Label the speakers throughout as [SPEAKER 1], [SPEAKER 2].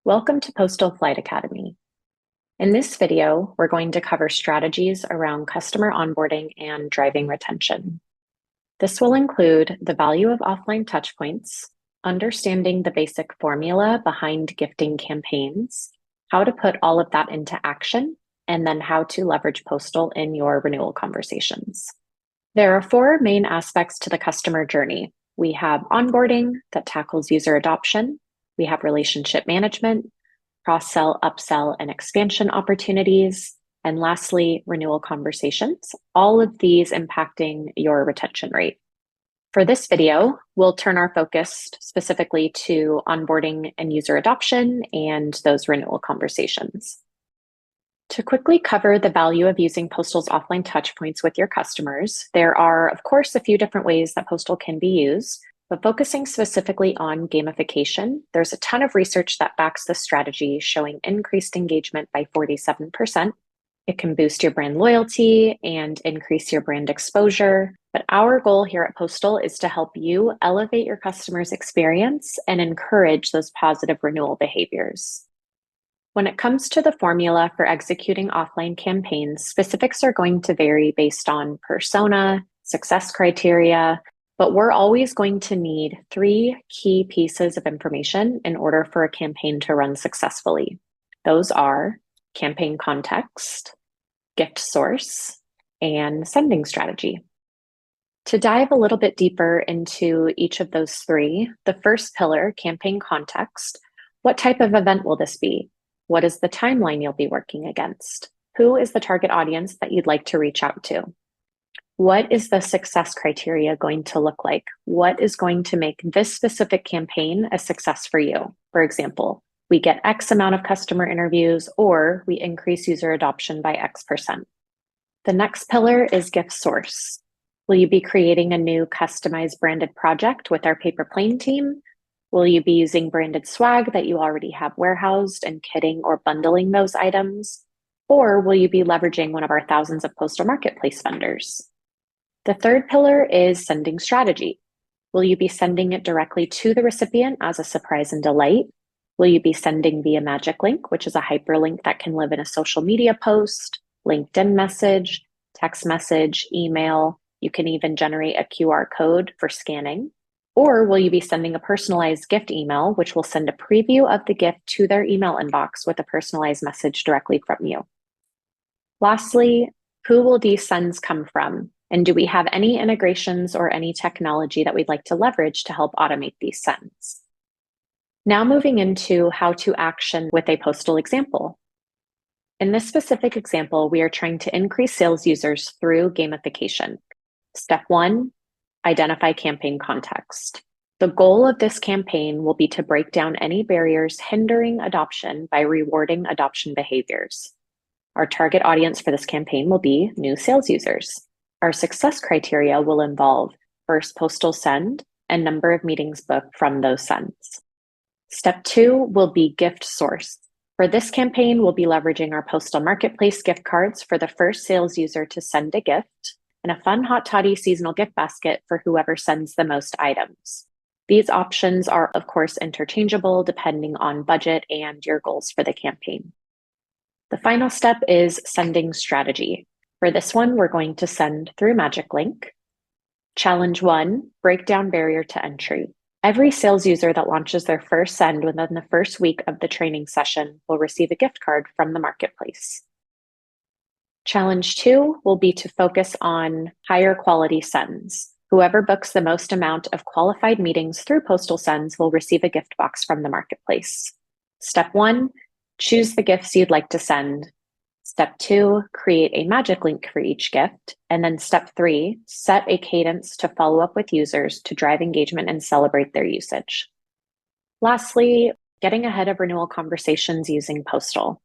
[SPEAKER 1] Welcome to Postal Flight Academy. In this video, we're going to cover strategies around customer onboarding and driving retention. This will include the value of offline touchpoints, understanding the basic formula behind gifting campaigns, how to put all of that into action, and then how to leverage Postal in your renewal conversations. There are four main aspects to the customer journey. We have onboarding that tackles user adoption. We have relationship management, cross-sell, upsell, and expansion opportunities. And lastly, renewal conversations, all of these impacting your retention rate. For this video, we'll turn our focus specifically to onboarding and user adoption and those renewal conversations. To quickly cover the value of using Postal's offline touchpoints with your customers, there are, of course, a few different ways that Postal can be used, but focusing specifically on gamification, there's a ton of research that backs this strategy, showing increased engagement by 47%. It can boost your brand loyalty and increase your brand exposure. But our goal here at Postal is to help you elevate your customers' experience and encourage those positive renewal behaviors. When it comes to the formula for executing offline campaigns, specifics are going to vary based on persona, success criteria, but we're always going to need three key pieces of information in order for a campaign to run successfully. Those are campaign context, gift source, and sending strategy. To dive a little bit deeper into each of those three, the first pillar, campaign context, what type of event will this be? What is the timeline you'll be working against? Who is the target audience that you'd like to reach out to? What is the success criteria going to look like? What is going to make this specific campaign a success for you? For example, we get X amount of customer interviews, or we increase user adoption by X%. The next pillar is gift source. Will you be creating a new customized branded project with our paper plane team? Will you be using branded swag that you already have warehoused and kitting or bundling those items? Or will you be leveraging one of our thousands of postal marketplace vendors? The third pillar is sending strategy. Will you be sending it directly to the recipient as a surprise and delight? Will you be sending via magic link, which is a hyperlink that can live in a social media post, LinkedIn message, text message, email? You can even generate a QR code for scanning. Or will you be sending a personalized gift email, which will send a preview of the gift to their email inbox with a personalized message directly from you? Lastly, who will these sends come from? And do we have any integrations or any technology that we'd like to leverage to help automate these sends? Now moving into how to action with a Postal example. In this specific example, we are trying to increase sales users through gamification. Step one, identify campaign context. The goal of this campaign will be to break down any barriers hindering adoption by rewarding adoption behaviors. Our target audience for this campaign will be new sales users. Our success criteria will involve first postal send and number of meetings booked from those sends. Step two will be gift source. For this campaign, we'll be leveraging our postal marketplace gift cards for the first sales user to send a gift, and a fun hot toddy seasonal gift basket for whoever sends the most items. These options are, of course, interchangeable depending on budget and your goals for the campaign. The final step is sending strategy. For this one, we're going to send through Magic Link. Challenge one, break down barrier to entry. Every sales user that launches their first send within the first week of the training session will receive a gift card from the marketplace. Challenge two will be to focus on higher quality sends. Whoever books the most amount of qualified meetings through Postal Sends will receive a gift box from the marketplace. Step one, choose the gifts you'd like to send. Step two, create a magic link for each gift. And then step three, set a cadence to follow up with users to drive engagement and celebrate their usage. Lastly, getting ahead of renewal conversations using Postal.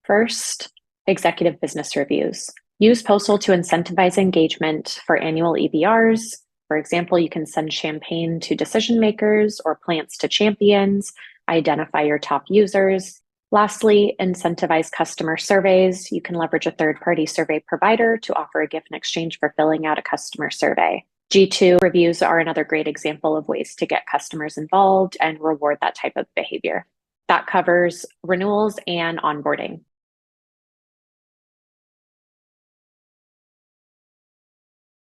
[SPEAKER 1] First, executive business reviews. Use Postal to incentivize engagement for annual EBRs. For example, you can send champagne to decision makers or plants to champions, identify your top users. Lastly, incentivize customer surveys. You can leverage a third-party survey provider to offer a gift in exchange for filling out a customer survey. G2 reviews are another great example of ways to get customers involved and reward that type of behavior. that covers renewals and onboarding.